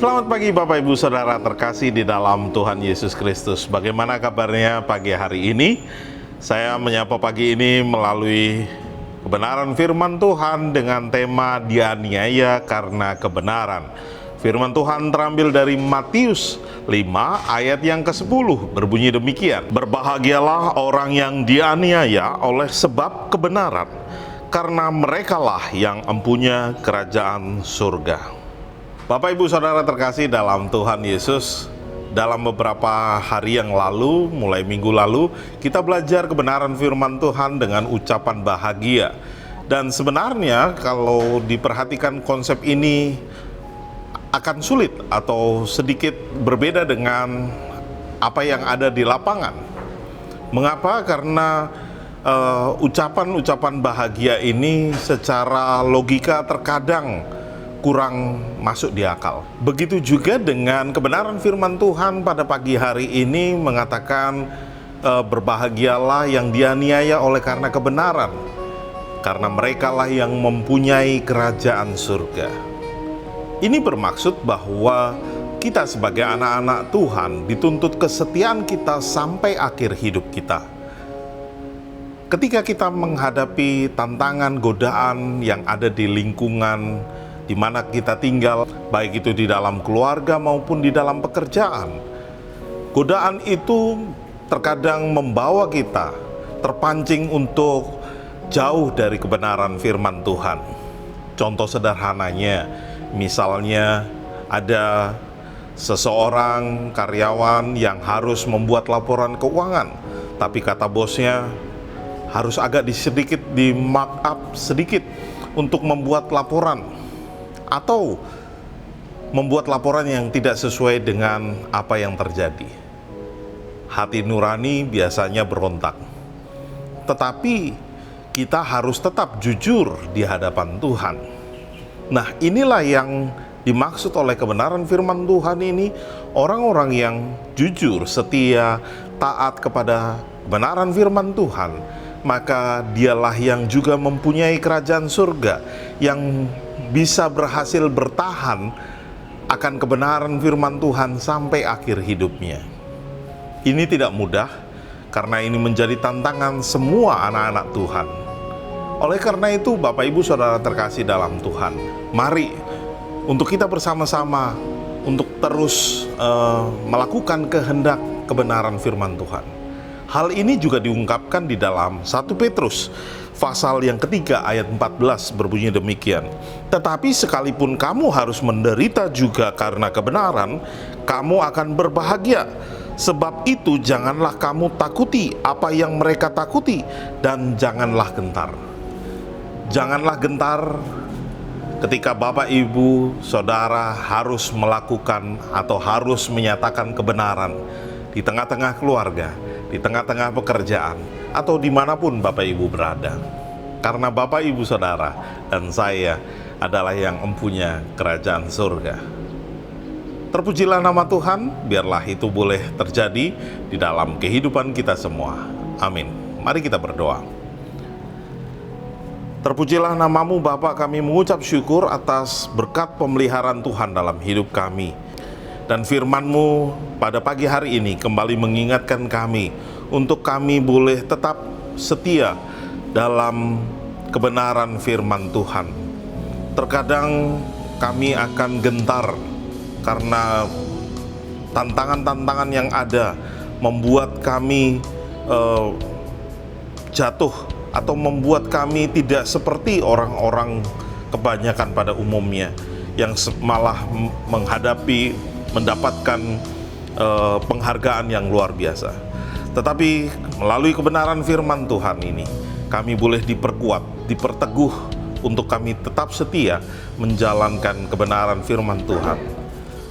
Selamat pagi Bapak Ibu Saudara terkasih di dalam Tuhan Yesus Kristus. Bagaimana kabarnya pagi hari ini? Saya menyapa pagi ini melalui kebenaran firman Tuhan dengan tema dianiaya karena kebenaran. Firman Tuhan terambil dari Matius 5 ayat yang ke-10 berbunyi demikian. Berbahagialah orang yang dianiaya oleh sebab kebenaran, karena merekalah yang empunya kerajaan surga. Bapak Ibu Saudara terkasih dalam Tuhan Yesus, dalam beberapa hari yang lalu, mulai minggu lalu, kita belajar kebenaran firman Tuhan dengan ucapan bahagia. Dan sebenarnya kalau diperhatikan konsep ini akan sulit atau sedikit berbeda dengan apa yang ada di lapangan. Mengapa? Karena ucapan-ucapan bahagia ini secara logika terkadang kurang masuk di akal. Begitu juga dengan kebenaran firman Tuhan pada pagi hari ini mengatakan berbahagialah yang dianiaya oleh karena kebenaran, karena merekalah yang mempunyai kerajaan surga. Ini bermaksud bahwa kita sebagai anak-anak Tuhan dituntut kesetiaan kita sampai akhir hidup kita. Ketika kita menghadapi tantangan, godaan yang ada di lingkungan di mana kita tinggal, baik itu di dalam keluarga maupun di dalam pekerjaan, godaan itu terkadang membawa kita terpancing untuk jauh dari kebenaran firman Tuhan. Contoh sederhananya, misalnya ada seseorang karyawan yang harus membuat laporan keuangan, tapi kata bosnya harus agak sedikit di markup sedikit untuk membuat laporan, atau membuat laporan yang tidak sesuai dengan apa yang terjadi. Hati nurani biasanya berontak. Tetapi kita harus tetap jujur di hadapan Tuhan. Nah, inilah yang dimaksud oleh kebenaran firman Tuhan ini. Orang-orang yang jujur, setia, taat kepada kebenaran firman Tuhan, maka dialah yang juga mempunyai kerajaan surga, yang bisa berhasil bertahan akan kebenaran firman Tuhan sampai akhir hidupnya. Ini tidak mudah, karena ini menjadi tantangan semua anak-anak Tuhan. Oleh karena itu, Bapak Ibu Saudara terkasih dalam Tuhan, mari untuk kita bersama-sama untuk terus melakukan kehendak kebenaran firman Tuhan. Hal ini juga diungkapkan di dalam 1 Petrus pasal yang ketiga ayat 14 berbunyi demikian. Tetapi sekalipun kamu harus menderita juga karena kebenaran, kamu akan berbahagia. Sebab itu janganlah kamu takuti apa yang mereka takuti, dan janganlah gentar. Janganlah gentar ketika Bapak Ibu Saudara harus melakukan atau harus menyatakan kebenaran di tengah-tengah keluarga, di tengah-tengah pekerjaan, atau dimanapun Bapak Ibu berada. Karena Bapak Ibu Saudara dan saya adalah yang mempunyai kerajaan surga. Terpujilah nama Tuhan, biarlah itu boleh terjadi di dalam kehidupan kita semua. Amin. Mari kita berdoa. Terpujilah namamu Bapa, kami mengucap syukur atas berkat pemeliharaan Tuhan dalam hidup kami. Dan firman-Mu pada pagi hari ini kembali mengingatkan kami untuk kami boleh tetap setia dalam kebenaran firman Tuhan. Terkadang kami akan gentar karena tantangan-tantangan yang ada membuat kami jatuh atau membuat kami tidak seperti orang-orang kebanyakan pada umumnya yang malah mendapatkan penghargaan yang luar biasa. Tetapi melalui kebenaran firman Tuhan ini, kami boleh diperkuat, diperteguh untuk kami tetap setia menjalankan kebenaran firman Tuhan.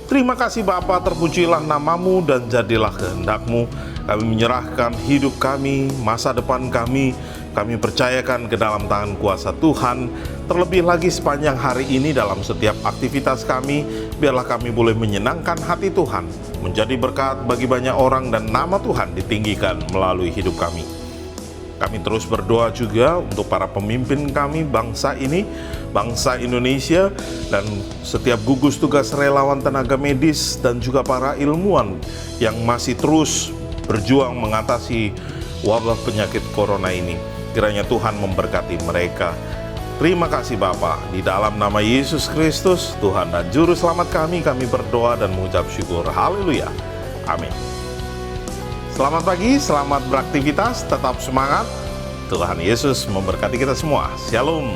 Terima kasih Bapa, terpujilah namamu dan jadilah kehendak-Mu. Kami menyerahkan hidup kami, masa depan kami percayakan ke dalam tangan kuasa Tuhan. Terlebih lagi sepanjang hari ini dalam setiap aktivitas kami, biarlah kami boleh menyenangkan hati Tuhan, menjadi berkat bagi banyak orang dan nama Tuhan ditinggikan melalui hidup kami. Kami terus berdoa juga untuk para pemimpin kami, bangsa ini, bangsa Indonesia, dan setiap gugus tugas relawan tenaga medis dan juga para ilmuwan yang masih terus berjuang mengatasi wabah penyakit corona ini. Kiranya Tuhan memberkati mereka. Terima kasih Bapa, di dalam nama Yesus Kristus, Tuhan dan Juru Selamat kami berdoa dan mengucap syukur. Haleluya. Amin. Selamat pagi, selamat beraktivitas, tetap semangat. Tuhan Yesus memberkati kita semua. Shalom.